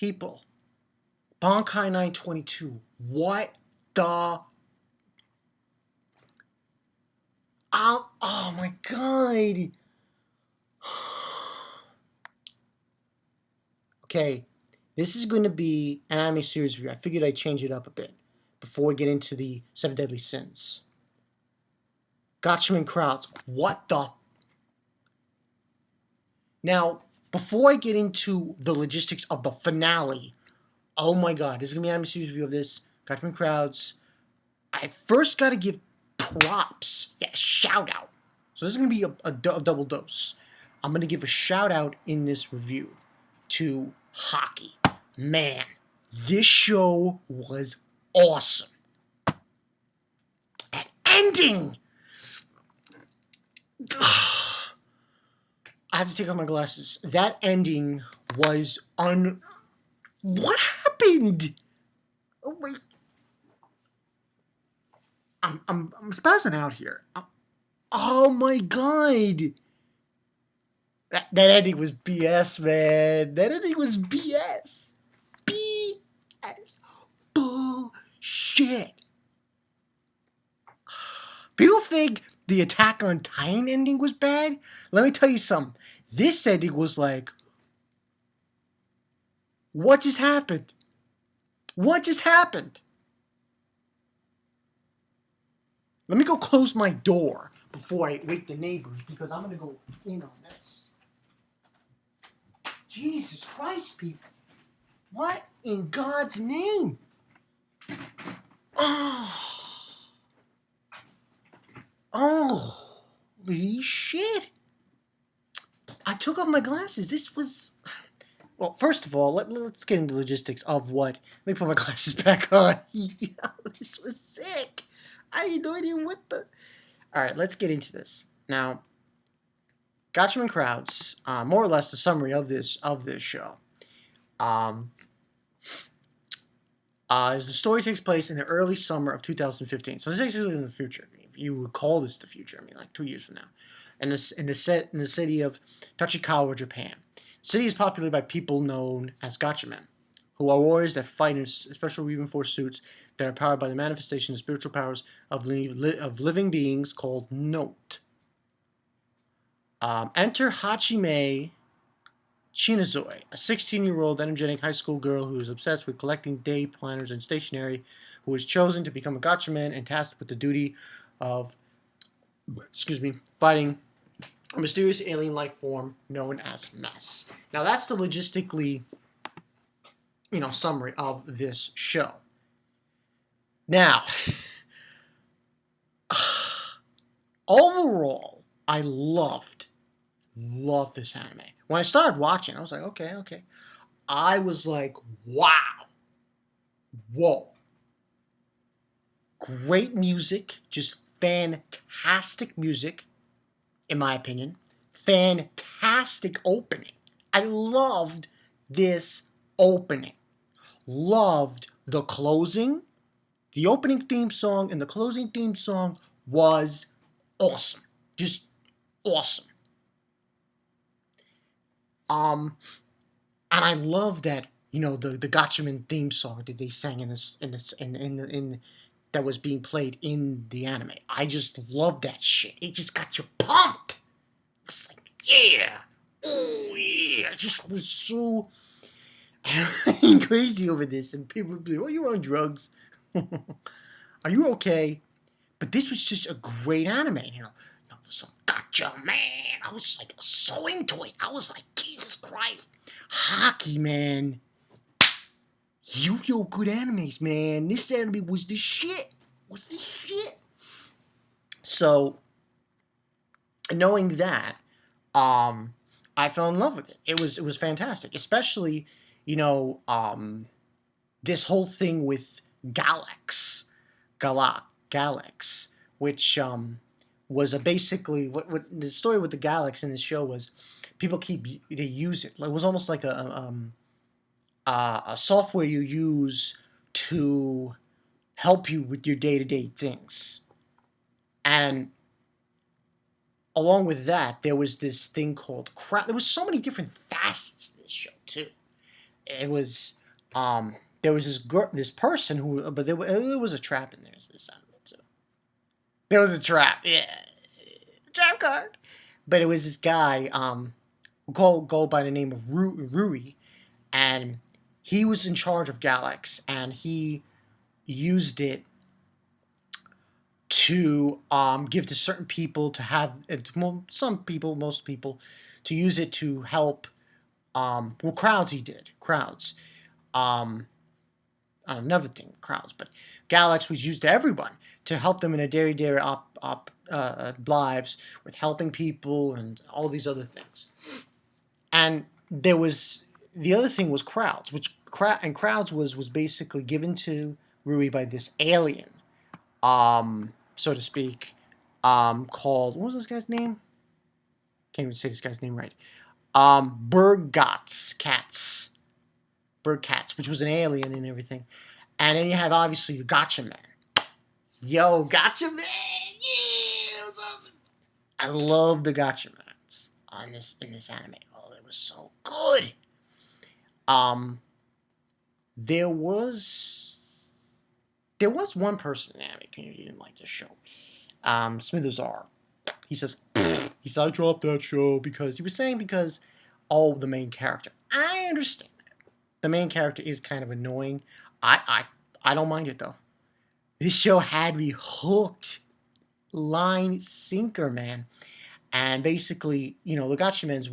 People, Bankai 922, what the... Oh my god! Okay, this is going to be an anime series review. I figured I'd change it up a bit before we get into the 7 Deadly Sins. Gatchaman crowds, what the... Now, before I get into the logistics of the finale, oh my god, this is going to be an anime series review of this. Gatchaman crowds. I first got to give props. Yeah, shout out. So this is going to be a double dose. I'm going to give a shout out in this review to Hockey. Man, this show was awesome. That ending! I have to take off my glasses. That ending was What happened? Oh wait. I'm spazzing out here. Oh my god. That ending was BS, man. That ending was BS. BS. Bullshit. People think the Attack on Titan ending was bad. Let me tell you something. This ending was like, what just happened? What just happened? Let me go close my door before I wake the neighbors, because I'm going to go in on this. Jesus Christ, people. What in God's name? Holy shit. I took off my glasses. This was... Well, first of all, let's get into the logistics of what... Let me put my glasses back on. This was sick. I had no idea what the... Alright, let's get into this. Now, Gatchaman crowds, more or less the summary of this show. The story takes place in the early summer of 2015. So this is actually in the future. If you would call this the future, I mean, like 2 years from now. In the city of Tachikawa, Japan. The city is populated by people known as Gatchaman, who are warriors that fight in special reinforced suits that are powered by the manifestation of spiritual powers of living beings called Note. Enter Hachime Chinazoi, a 16-year-old energetic high school girl who is obsessed with collecting day planners and stationery, who is chosen to become a Gatchaman and tasked with the duty of, fighting a mysterious alien life form known as Mess. Now that's the logistically, summary of this show. Now, overall, I loved this anime. When I started watching, I was like, okay. I was like, wow. Whoa. Great music, just fantastic music, in my opinion. Fantastic opening. I loved this opening. Loved the closing. The opening theme song and the closing theme song was awesome. Just awesome. And I love that, the Gatchaman theme song that they sang in that was being played in the anime. I just love that shit. It just got you pumped. It's like, yeah, oh yeah. I just was so crazy over this, and people would be like, oh, you're on drugs. Are you okay? But this was just a great anime, the song Gatchaman. I was like so into it. I was like, Jesus Christ. Hockey, man. Yu-Gi-Oh! Good animes, man. This anime was the shit. So, knowing that, I fell in love with it. It was fantastic. Especially, this whole thing with Galax, which was basically what the story with the Galax in this show was. People they use it. It was almost like a software you use to help you with your day-to-day things. And along with that, there was this thing called crowd. There was so many different facets to this show too. it was there was this person who, but there was a trap in there. So there was a trap, yeah, trap card. But it was this guy go by the name of Rui, and he was in charge of Galax, and he used it to give to certain people to have some people, most people, to use it to help crowds. He did crowds. I don't never think crowds, but Galax was used to everyone to help them in their daily lives with helping people and all these other things. And there was the other thing was crowds, crowds was basically given to Rui by this alien, so to speak, called, what was this guy's name? Can't even say this guy's name right. Berg Cats, which was an alien and everything. And then you have obviously the Gatchaman. Yo, Gatchaman! Yeah, that was awesome. I love the Gatchamans in this anime. Oh, it was so good. There was one person in the anime community who didn't like this show. Smithers R. He says I dropped that show because the main character. I understand that. The main character is kind of annoying. I don't mind it though. This show had me hooked, line sinker, man. And basically, the Gatchamans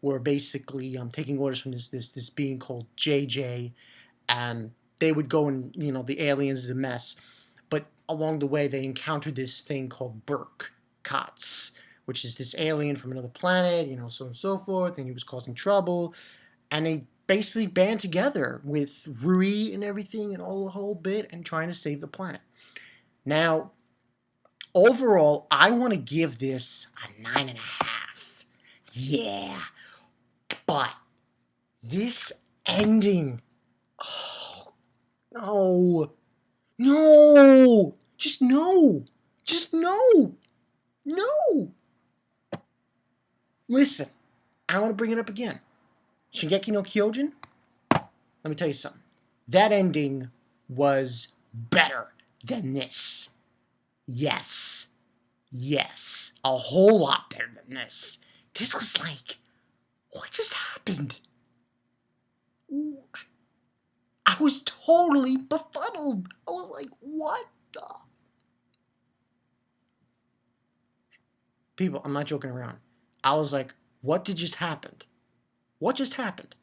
were basically taking orders from this being called JJ, and they would go and the aliens the mess, but along the way they encountered this thing called Burke Kotz, which is this alien from another planet, so on and so forth, and he was causing trouble, and they basically band together with Rui and everything and all the whole bit and trying to save the planet. Now, overall, I want to give this a 9.5. Yeah, but this ending, oh no, just no. Listen, I want to bring it up again. Shingeki no Kyojin, let me tell you something. That ending was better than this. Yes, a whole lot better than this. This was like, what just happened? I was totally befuddled. I was like, what the? People, I'm not joking around. I was like, what just happened? What just happened?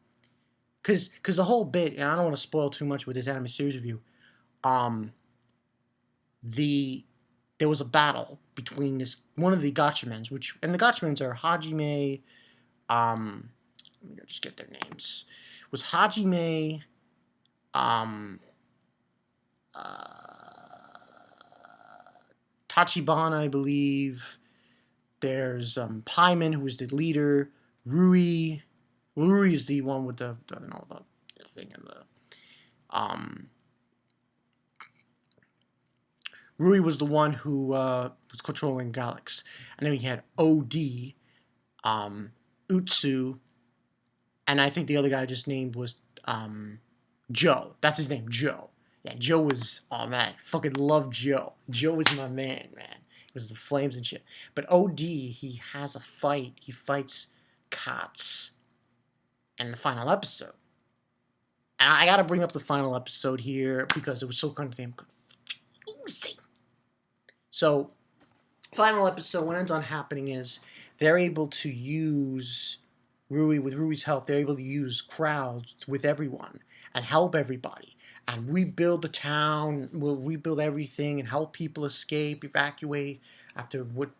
Because the whole bit, and I don't want to spoil too much with this anime series review, there was a battle between one of the Gatchamans, and the Gatchamans are Hajime, let me just get their names. It was Hajime, Tachibana, I believe. There's Paimon, who was the leader. Rui is the one with the thing and the Rui was the one who was controlling Galax, and then we had OD, Utsu, and I think the other guy I just named was Joe. That's his name, Joe. Yeah, Joe was, oh man, fucking love Joe. Joe was my man. It was the flames and shit. But OD, he has a fight. He fights Katz in the final episode. And I gotta bring up the final episode here because it was so goddamn confusing. So, final episode, what ends on happening is they're able to use with Rui's help, they're able to use crowds with everyone and help everybody and rebuild the town, will rebuild everything and help people escape, evacuate after what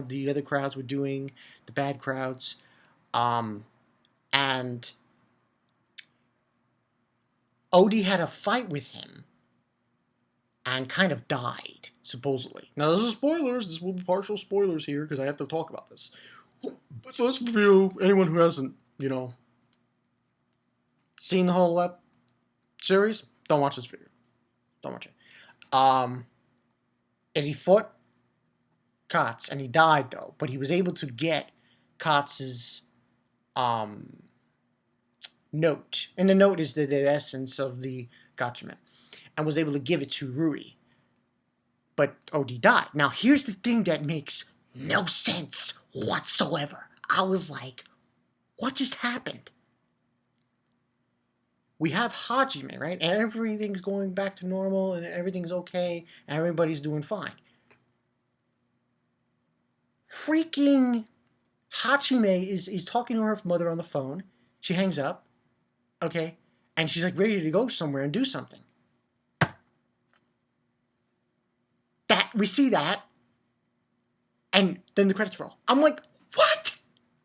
the other crowds were doing, the bad crowds. And Odie had a fight with him and kind of died, supposedly. Now, this is spoilers. This will be partial spoilers here because I have to talk about this. So let's review. Anyone who hasn't, seen the whole series, don't watch this video. Don't watch it. As he fought Kotz, and he died though, but he was able to get Kotz's note, and the note is the essence of the Gatchaman, and was able to give it to Rui. But OD died. Now here's the thing that makes no sense whatsoever. I was like, what just happened? We have Hajime, right? And everything's going back to normal and everything's okay and everybody's doing fine. Freaking Hajime is talking to her mother on the phone. She hangs up, okay? And she's like ready to go somewhere and do something. That we see that, and then the credits roll. I'm like, what?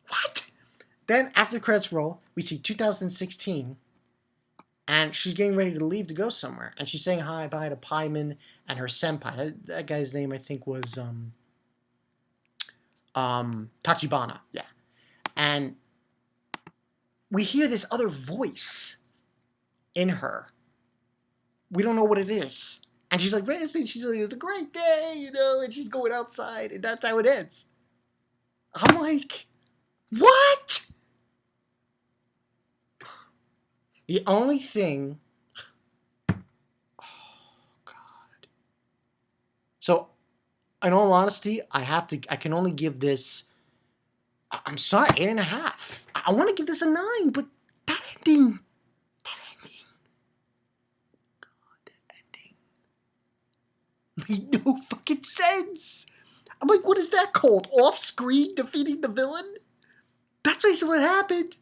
What? Then after the credits roll, we see 2016, and she's getting ready to leave to go somewhere, and she's saying hi bye to Paimon and her senpai. That guy's name I think was Tachibana, yeah. And we hear this other voice in her. We don't know what it is. And she's like, she's like, it's a great day, you know, and she's going outside, and that's how it ends. I'm like, what? The only thing, oh God. So, in all honesty, I can only give this, I'm sorry, 8.5. I want to give this a 9, but that ending, made no fucking sense. I'm like, what is that called? Off-screen defeating the villain? That's basically what happened.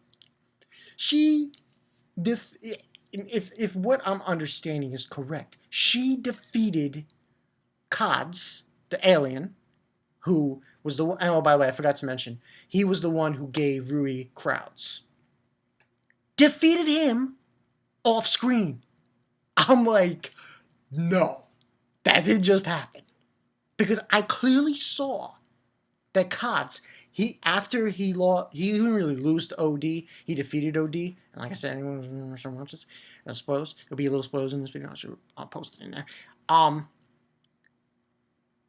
She, if what I'm understanding is correct, she defeated Kods, the alien, who was the one, oh, by the way, I forgot to mention, he was the one who gave Rui crowds. Defeated him off-screen. I'm like, no. That didn't just happen. Because I clearly saw that Kods, after he lost, he didn't really lose to OD. He defeated OD. And like I said, anyone who watches spoilers, there'll be a little spoilers in this video. I'll post it in there. And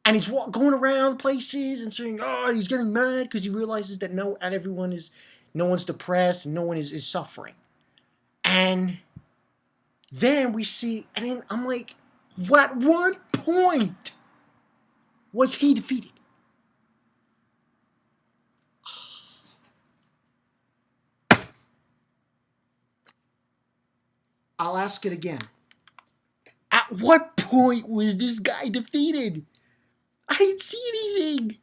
he's going around places and saying, oh, he's getting mad because he realizes that no one's depressed and no one is suffering. And then we see, and then I'm like, what one point was he defeated? I'll ask it again. At what point was this guy defeated? I didn't see anything.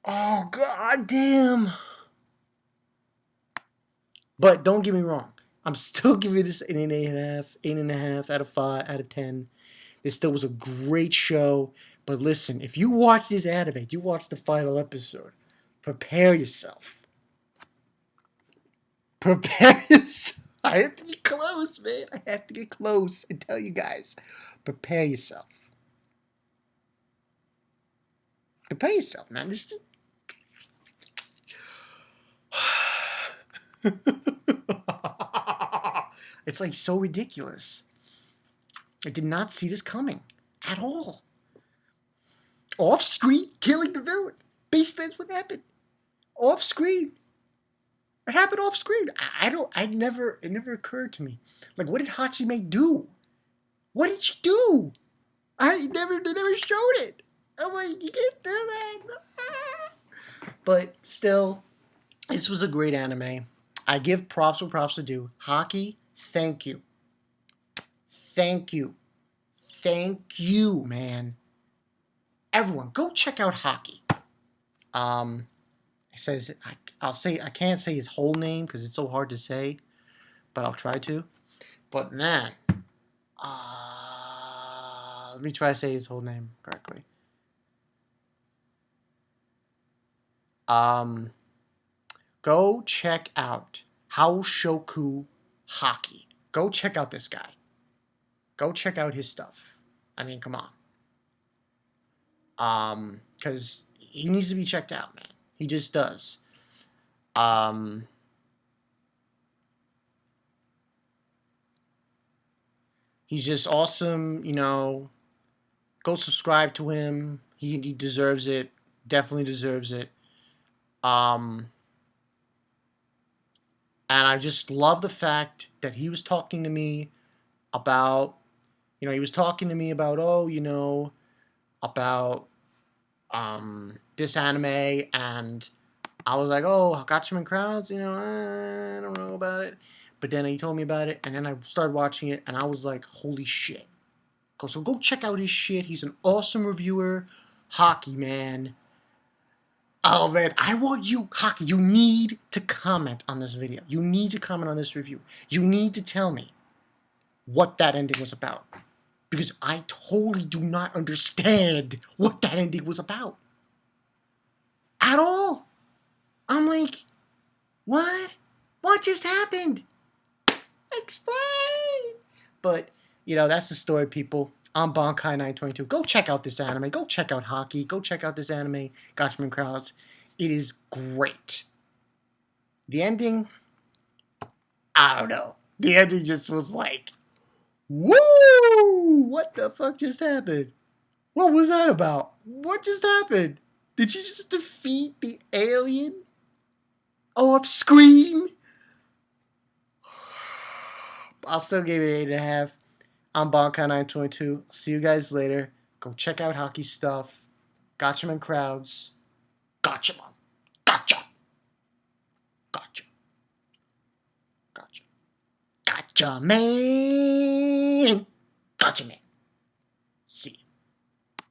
Oh, god damn. But don't get me wrong. I'm still giving this an 8.5 out of 5 out of 10. This still was a great show. But listen, if you watch this anime, you watch the final episode, prepare yourself. Prepare yourself. I have to get close, man. I have to get close and tell you guys. Prepare yourself. Prepare yourself, man. This is... It's like so ridiculous. I did not see this coming at all. Off screen, killing the villain. That's what happened. Off screen. It happened off screen. It never occurred to me. Like, what did Hajime do? What did she do? They never showed it. I'm like, you can't do that. But still, this was a great anime. I give props where props are due. Hockey, thank you. Thank you. Thank you, man. Everyone, go check out Hockey. It says, I can't say his whole name because it's so hard to say, but I'll try to. But man, let me try to say his whole name correctly. Go check out Haoshoku Hockey. Go check out this guy. Go check out his stuff. I mean, come on. Because he needs to be checked out, man. He just does. He's just awesome, you know. Go subscribe to him. He deserves it. Definitely deserves it. And I just love the fact that he was talking to me about, he was talking to me about, about this anime, and I was like, oh, Gatchaman crowds, I don't know about it. But then he told me about it, and then I started watching it, and I was like, holy shit. So go check out his shit. He's an awesome reviewer. Hockey, man. Oh, man, I want you, Hockey, you need to comment on this video. You need to comment on this review. You need to tell me what that ending was about. Because I totally do not understand what that ending was about. At all. I'm like, what? What just happened? Explain! But, that's the story, people. I'm Bonkai922. Go check out this anime. Go check out Hockey. Go check out this anime, Gatchaman Crowds. It is great. The ending, I don't know. The ending just was like, woo! What the fuck just happened? What was that about? What just happened? Did you just defeat the alien off screen? I'll still give it 8.5. I'm Bonkai922. See you guys later. Go check out Hockey stuff. Gatchaman Crowds. Gatchaman. Gotcha. Gotcha. Gotcha. Gotcha, man. Gotcha, man.